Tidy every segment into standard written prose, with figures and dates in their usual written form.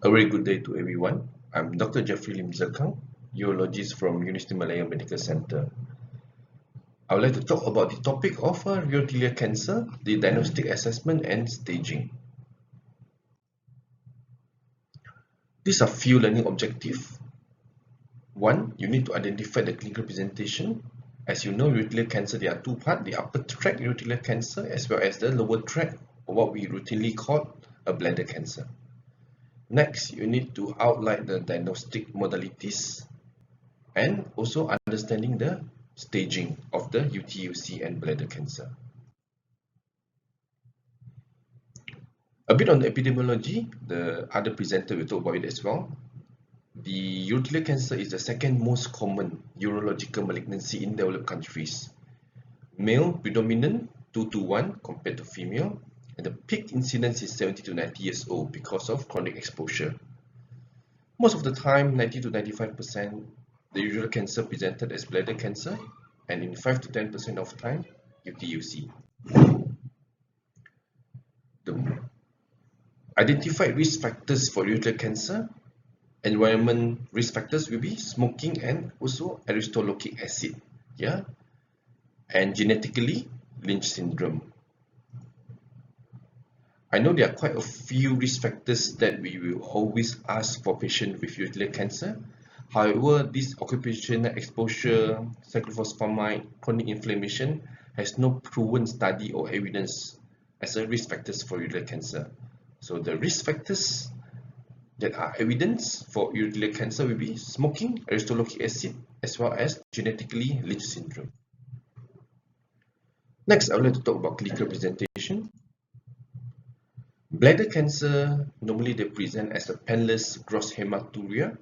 A very good day to everyone. I'm Dr. Jeffrey Lim Ze Kang, urologist from University Malaya Medical Center. I would like to talk about the topic of urothelial cancer, the diagnostic assessment and staging. These are few learning objectives. One, you need to identify the clinical presentation. As you know, urothelial cancer, there are two parts, the upper tract urothelial cancer as well as the lower tract, or what we routinely call a bladder cancer. Next, you need to outline the diagnostic modalities and also understanding the staging of the UTUC and bladder cancer. A bit on the epidemiology, the other presenter will talk about it as well. The urothelial cancer is the second most common urological malignancy in developed countries. Male predominant 2 to 1 compared to female, and the peak incidence is 70 to 90 years old because of chronic exposure. Most of the time, 90 to 95%, the urothelial cancer presented as bladder cancer, and in 5 to 10% of time, UTUC. The identified risk factors for urothelial cancer, environment risk factors will be smoking and also aristolochic acid, and genetically Lynch syndrome. I know there are quite a few risk factors that we will always ask for patients with urothelial cancer. However, this occupational exposure, cyclophosphamide, chronic inflammation has no proven study or evidence as a risk factors for urothelial cancer. So the risk factors that are evidence for urothelial cancer will be smoking, aristolochic acid, as well as genetically Lynch syndrome. Next, I would like to talk about clinical presentation. Bladder cancer, normally they present as a painless gross hematuria,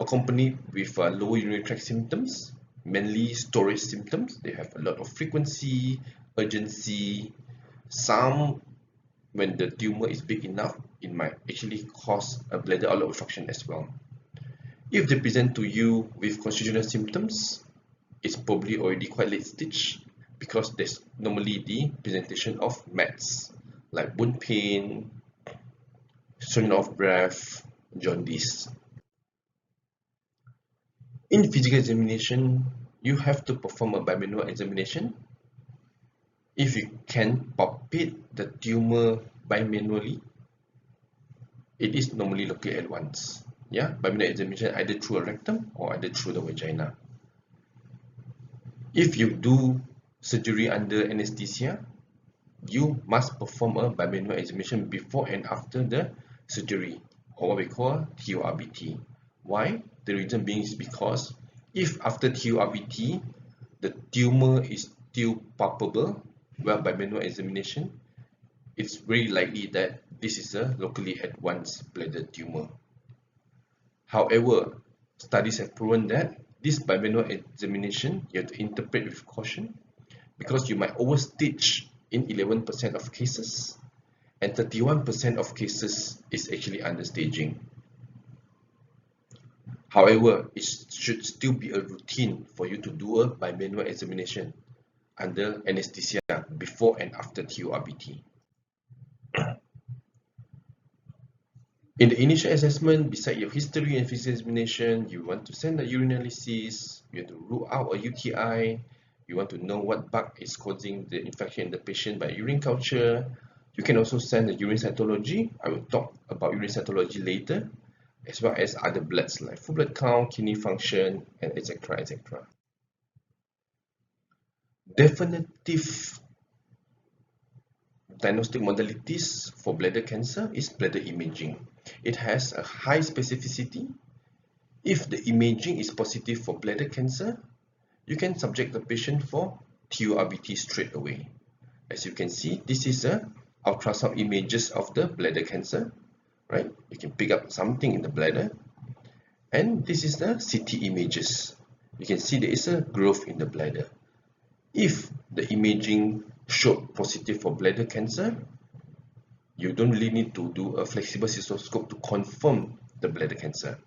accompanied with lower urinary tract symptoms, mainly storage symptoms. They have a lot of frequency, urgency. Some, when the tumor is big enough, it might actually cause a bladder outlet obstruction as well. If they present to you with constitutional symptoms, it's probably already quite late stage because there's normally the presentation of METs like wound pain, shortness of breath, jaundice. In physical examination, you have to perform a bimanual examination. If you can palpate the tumor bimanually, it is normally located at once. Bimanual examination either through a rectum or either through the vagina. If you do surgery under anesthesia, you must perform a bimanual examination before and after the surgery, or what we call TURBT. Why? The reason being is because if after TURBT the tumor is still palpable, well, bimanual examination, it's very likely that this is a locally advanced bladder tumor. However, studies have proven that this bimanual examination you have to interpret with caution because you might overstage in 11% of cases, and 31% of cases is actually under staging. However, it should still be a routine for you to do a bimanual examination under anesthesia before and after TURBT. In the initial assessment, beside your history and physical examination, you want to send a urinalysis, you have to rule out a UTI, you want to know what bug is causing the infection in the patient by urine culture. You can also send a urine cytology. I will talk about urine cytology later, as well as other bloods like full blood count, kidney function, and etc. etc. Definitive diagnostic modalities for bladder cancer is bladder imaging. It has a high specificity. If the imaging is positive for bladder cancer, you can subject the patient for TURBT straight away. As you can see, this is a ultrasound images of the bladder cancer, right? You can pick up something in the bladder, and this is the CT images. You can see there is a growth in the bladder. If the imaging showed positive for bladder cancer, you don't really need to do a flexible cystoscope to confirm the bladder cancer.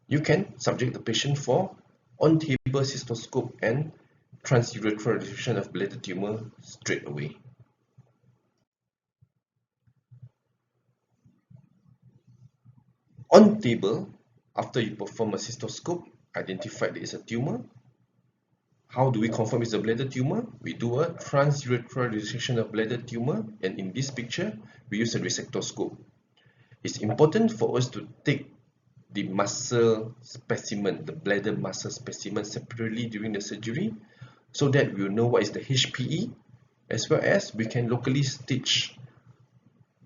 You can subject the patient for on-table cystoscope and transurethral resection of bladder tumor straight away. On table, after you perform a cystoscope, identify there is a tumor. How do we confirm it's a bladder tumor? We do a transurethral resection of bladder tumor, and in this picture, we use a resectoscope. It's important for us to take the muscle specimen, the bladder muscle specimen separately during the surgery, so that we will know what is the HPE, as well as we can locally stage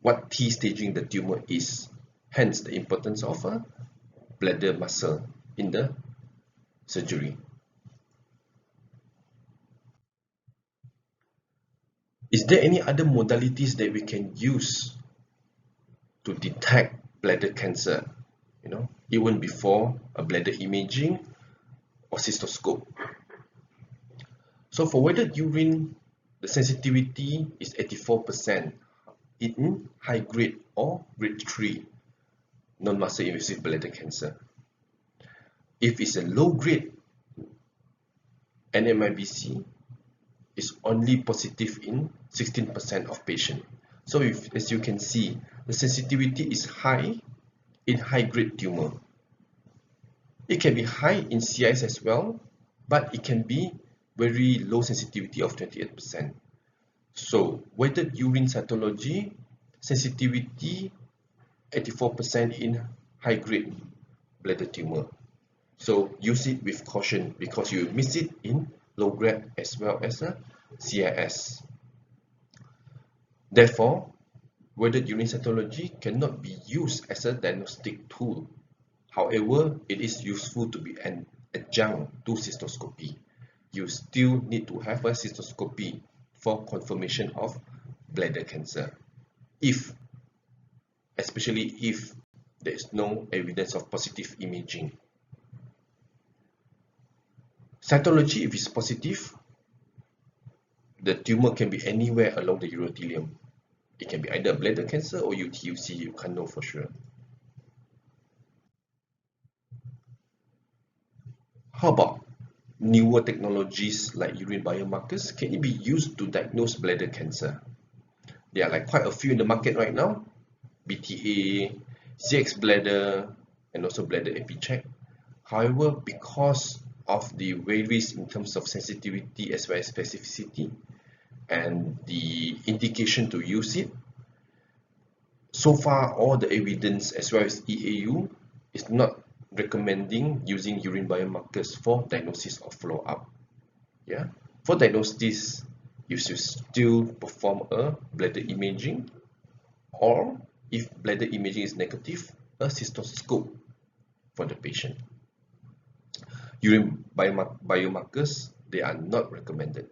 what T staging the tumor is. Hence the importance of a bladder muscle in the surgery. Is there any other modalities that we can use to detect bladder cancer, even before a bladder imaging or cystoscope? So for weighted urine, the sensitivity is 84% in high grade or grade 3 non-muscle invasive bladder cancer. If it's a low grade, NMIBC is only positive in 16% of patients. So as you can see, the sensitivity is high in high-grade tumor. It can be high in CIS as well, but it can be very low sensitivity of 28%. So weighted urine cytology, sensitivity 84% in high-grade bladder tumor. So use it with caution because you miss it in low grade as well as a CIS. Therefore, weighted urine cytology cannot be used as a diagnostic tool. However, it is useful to be an adjunct to cystoscopy. You still need to have a cystoscopy for confirmation of bladder cancer, especially if there is no evidence of positive imaging. Cytology, if it's positive, the tumor can be anywhere along the urothelium. It can be either bladder cancer or UTUC, you can't know for sure. How about newer technologies like urine biomarkers? Can it be used to diagnose bladder cancer? There are quite a few in the market right now. BTA, CX bladder, and also bladder EpiCheck. However, because of the varies in terms of sensitivity as well as specificity and the indication to use it, so far all the evidence as well as EAU is not recommending using urine biomarkers for diagnosis or follow-up. For diagnosis, you should still perform a bladder imaging, or if bladder imaging is negative, a cystoscope for the patient. Urine biomarkers, they are not recommended.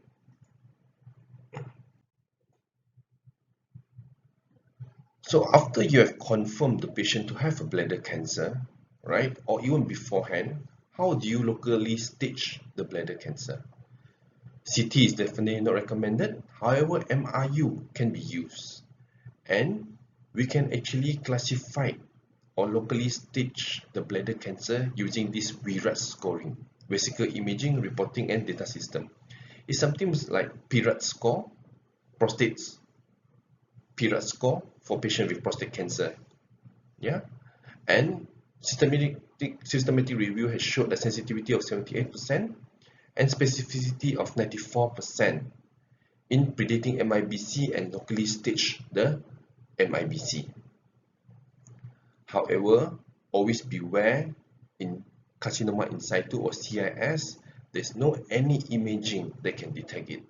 So after you have confirmed the patient to have a bladder cancer, right, or even beforehand, how do you locally stage the bladder cancer? CT is definitely not recommended. However, MRU can be used, and we can actually classify or locally stage the bladder cancer using this VRAT scoring, vesicle imaging, reporting, and data system. It's something like PRAT score, prostates PRAT score for patients with prostate cancer. And systematic review has showed a sensitivity of 78% and specificity of 94% in predicting MIBC and locally stage the MIBC. However, always beware in carcinoma in situ or CIS, there's no any imaging that can detect it.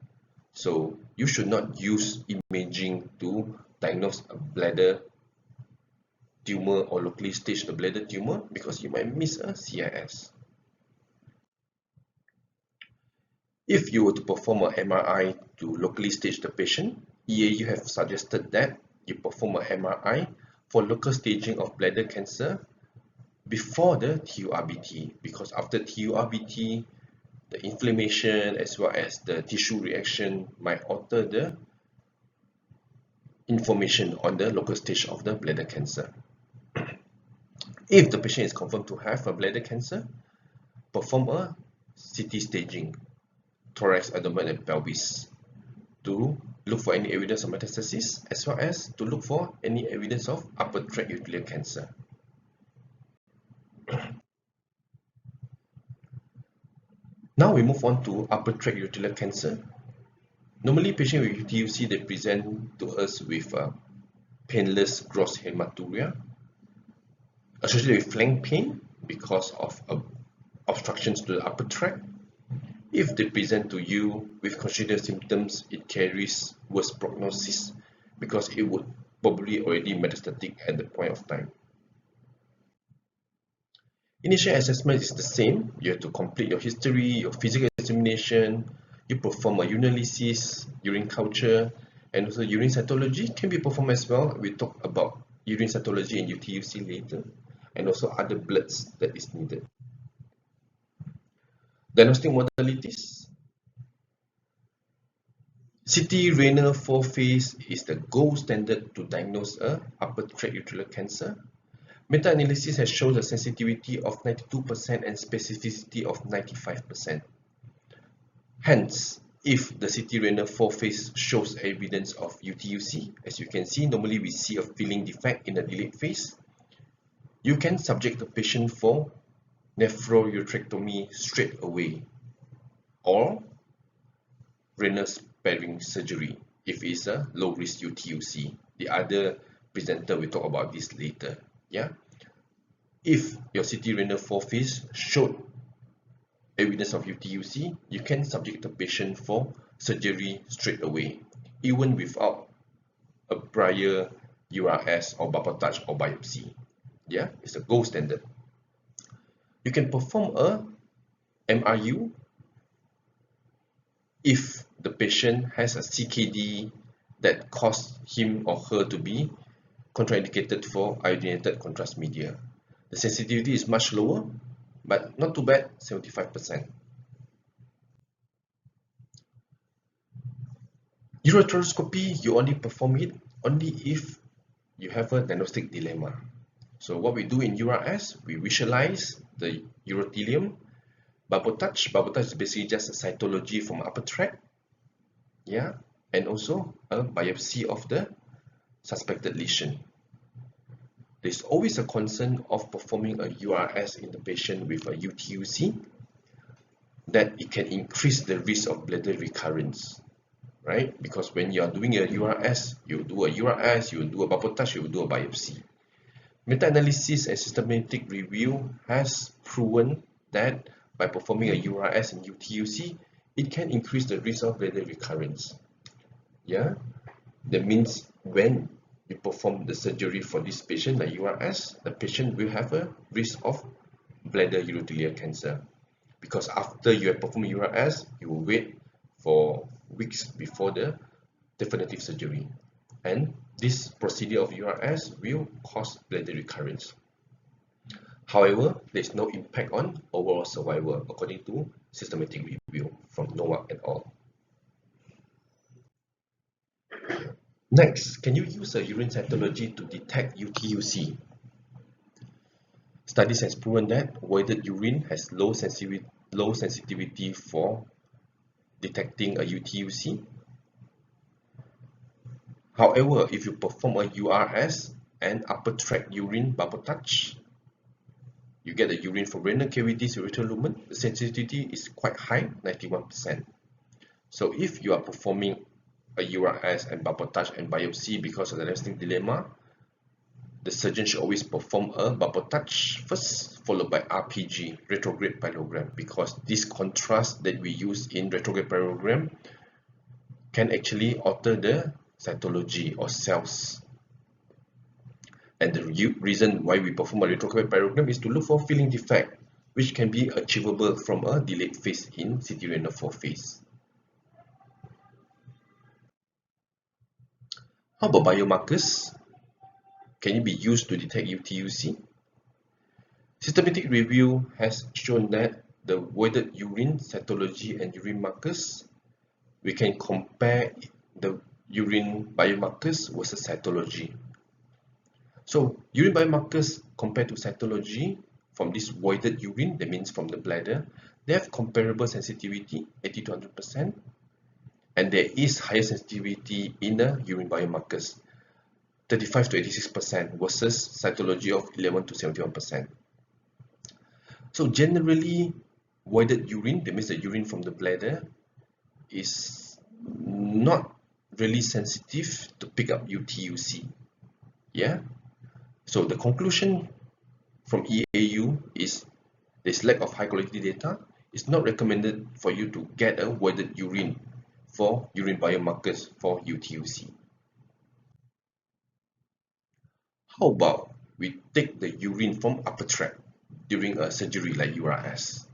So you should not use imaging to diagnose a bladder tumor or locally stage the bladder tumor because you might miss a CIS. If you were to perform an MRI to locally stage the patient, EAU have suggested that you perform an MRI for local staging of bladder cancer before the TURBT, because after TURBT, the inflammation as well as the tissue reaction might alter the information on the local stage of the bladder cancer. If the patient is confirmed to have a bladder cancer, perform a CT staging, thorax, abdomen, and pelvis, to look for any evidence of metastasis as well as to look for any evidence of upper tract uterine cancer. Now we move on to upper tract ureteral cancer. Normally, patients with UTUC, they present to us with painless gross hematuria associated with flank pain because of obstructions to the upper tract. If they present to you with considered symptoms, it carries worse prognosis because it would probably already metastatic at the point of time. Initial assessment is the same. You have to complete your history, your physical examination, you perform a urinalysis, urine culture, and also urine cytology can be performed as well. We talk about urine cytology and UTUC later, and also other bloods that is needed. Diagnostic modalities. CT renal 4-phase is the gold standard to diagnose a upper tract ureteral cancer. Meta-analysis has shown a sensitivity of 92% and specificity of 95%. Hence, if the CT renal 4-phase shows evidence of UTUC, as you can see, normally we see a filling defect in the delayed phase, you can subject the patient for nephroureterectomy straight away or renal sparing surgery if it's a low-risk UTUC. The other presenter will talk about this later. Yeah, if your CT renal 4-phase showed evidence of UTUC, you can subject the patient for surgery straight away, even without a prior URS or babotage or biopsy. Yeah, it's a gold standard. You can perform a MRU if the patient has a CKD that caused him or her to be contraindicated for iodinated contrast media. The sensitivity is much lower, but not too bad, 75%. Ureteroscopy, you only perform it only if you have a diagnostic dilemma. So what we do in URS, we visualize the urothelium, babotage. Babotage is basically just a cytology from upper tract, yeah, and also a biopsy of the suspected lesion. There's always a concern of performing a URS in the patient with a UTUC that it can increase the risk of bladder recurrence, right? Because when you are doing a URS, you do a URS, you do a babotage, you do a biopsy. Meta-analysis and systematic review has proven that by performing a URS and UTUC, it can increase the risk of bladder recurrence. Yeah, that means when you perform the surgery for this patient, like URS, the patient will have a risk of bladder urothelial cancer. Because after you have performed URS, you will wait for weeks before the definitive surgery. And this procedure of URS will cause bladder recurrence. However, there is no impact on overall survival according to systematic review from NOAC et al. Next, can you use a urine cytology to detect UTUC? Studies has proven that voided urine has low sensitivity for detecting a UTUC. However, if you perform a URS and upper tract urine babotage, you get the urine from renal cavities, ureteral lumen, the sensitivity is quite high, 91%. So if you are performing a URS and babotage and biopsy because of the diagnostic dilemma, the surgeon should always perform a babotage first, followed by RPG, retrograde pyelogram, because this contrast that we use in retrograde pyelogram can actually alter the cytology or cells. And the reason why we perform a retrograde pyelogram is to look for filling defect, which can be achievable from a delayed phase in CT renal 4-phase. How about biomarkers? Can it be used to detect UTUC? Systematic review has shown that the voided urine cytology and urine markers, we can compare the urine biomarkers versus cytology. So urine biomarkers compared to cytology from this voided urine, that means from the bladder, they have comparable sensitivity, 80 to 100%, and there is higher sensitivity in the urine biomarkers, 35 to 86% versus cytology of 11 to 71%. So generally, voided urine, that means the urine from the bladder is not really sensitive to pick up UTUC. Yeah. So the conclusion from EAU is this lack of high quality data. It's not recommended for you to get a voided urine for urine biomarkers for UTUC. How about we take the urine from upper tract during a surgery like URS?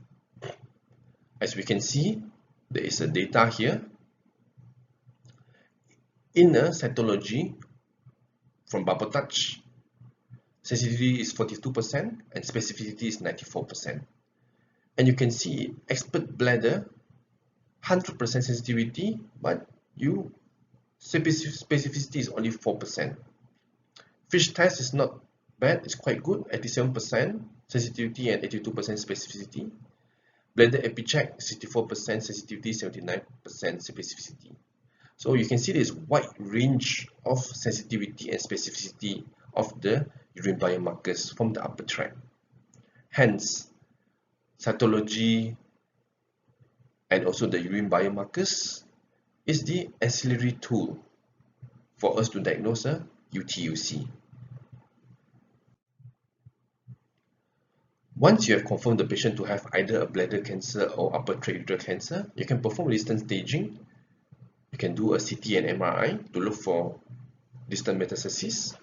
As we can see, there is a data here. In a cytology from bubble touch, sensitivity is 42% and specificity is 94%. And you can see expert bladder, 100% sensitivity, but specificity is only 4%. Fish test is not bad, it's quite good, 87% sensitivity and 82% specificity. Bladder epicheck, 64% sensitivity, 79% specificity. So you can see there's wide range of sensitivity and specificity of the urine biomarkers from the upper tract. Hence, cytology and also the urine biomarkers is the ancillary tool for us to diagnose a UTUC. Once you have confirmed the patient to have either a bladder cancer or upper tracheal cancer, you can perform distant staging. You can do a CT and MRI to look for distant metastasis.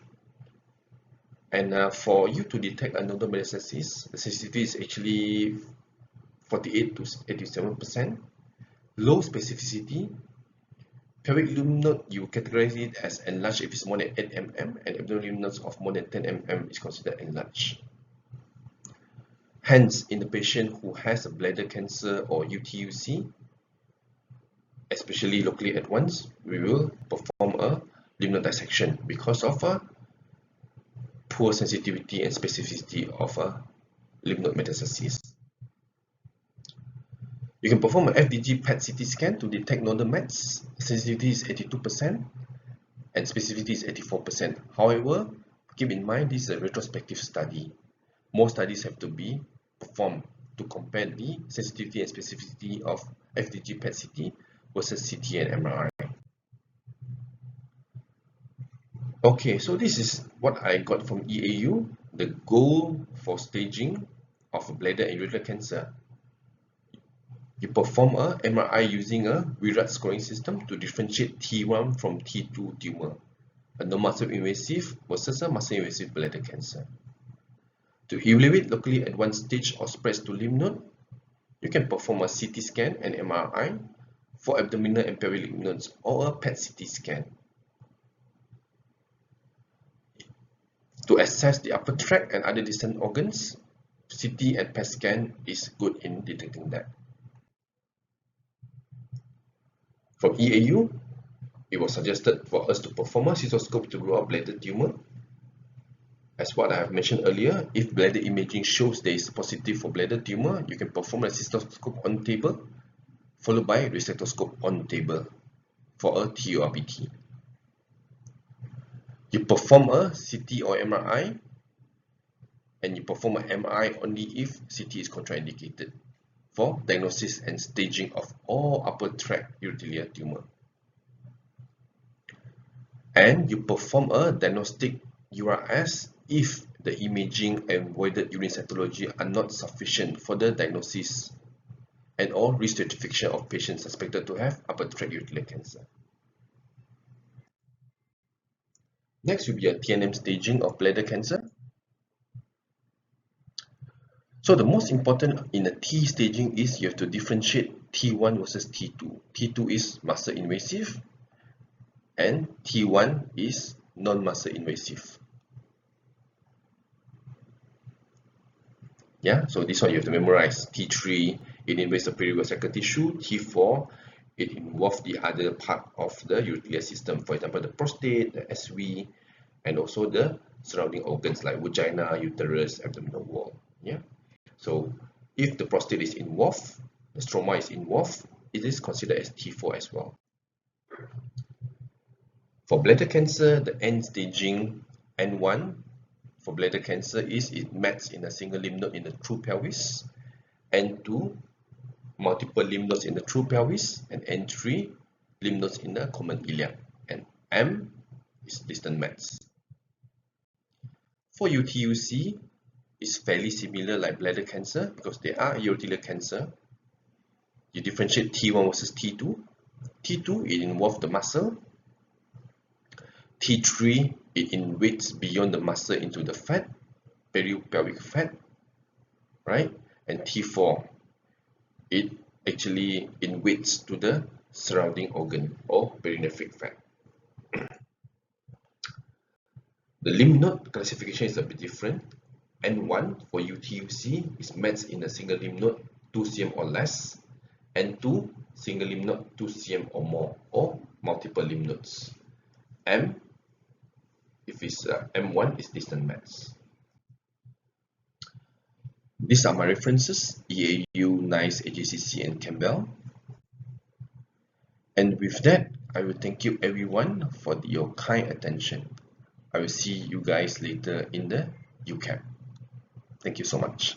And for you to detect a nodal metastasis, the sensitivity is actually 48 to 87%. Low specificity. Pelvic lymph node, you categorize it as enlarged if it's more than 8 mm, and abdominal lymph nodes of more than 10 mm is considered enlarged. Hence, in the patient who has a bladder cancer or UTUC, especially locally advanced, we will perform a lymph node dissection because of a poor sensitivity and specificity of a lymph node metastasis. You can perform an FDG PET CT scan to detect nodal mets. Sensitivity is 82% and specificity is 84%. However, keep in mind this is a retrospective study. More studies have to be performed to compare the sensitivity and specificity of FDG PET CT versus CT and MRI. Okay, so this is what I got from EAU. The goal for staging of bladder and ureter cancer. You perform a MRI using a Virat scoring system to differentiate T1 from T2 tumor, a non-muscle invasive versus a muscle invasive bladder cancer. To evaluate locally advanced stage or spreads to lymph node, you can perform a CT scan and MRI for abdominal and pelvic lymph nodes or a PET CT scan. To assess the upper tract and other distant organs, CT and PET scan is good in detecting that. From EAU, it was suggested for us to perform a cystoscope to rule out bladder tumor. As what I have mentioned earlier, if bladder imaging shows there is positive for bladder tumor, you can perform a cystoscope on table, followed by a resectoscope on table for a TURBT. You perform a CT or MRI, and you perform an MRI only if CT is contraindicated for diagnosis and staging of all upper tract urothelial tumor. And you perform a diagnostic URS if the imaging and voided urine cytology are not sufficient for the diagnosis and or risk stratification of patients suspected to have upper tract urothelial cancer. Next will be a TNM staging of bladder cancer. So the most important in the T staging is you have to differentiate T1 versus T2. T2 is muscle invasive and T1 is non-muscle invasive. Yeah, so this one you have to memorize. T3, it invades the perivascular tissue. T4, it involves the other part of the urothelial system, for example, the prostate, the SV, and also the surrounding organs like vagina, uterus, abdominal wall. Yeah. So if the prostate is involved, the stroma is involved, it is considered as T4 as well. For bladder cancer, the end staging N1 for bladder cancer is it mets in a single lymph node in the true pelvis. N2, multiple lymph nodes in the true pelvis, and N3 lymph nodes in the common iliac, and M is distant mets. For UTUC, it's fairly similar like bladder cancer because they are urothelial cancer. You differentiate T1 versus T2. T2, it involves the muscle. T3, it invades beyond the muscle into the fat, peripelvic fat, right? And T4, it actually invades to the surrounding organ or perinephric fat. The lymph node classification is a bit different. N1 for UTUC is mets in a single lymph node 2 cm or less. N2, single lymph node 2 cm or more, or multiple lymph nodes. M, if it's M1, is distant mets. These are my references: EAU, NICE, AJCC, and Campbell. And with that, I will thank you everyone for your kind attention. I will see you guys later in the UCAP. Thank you so much.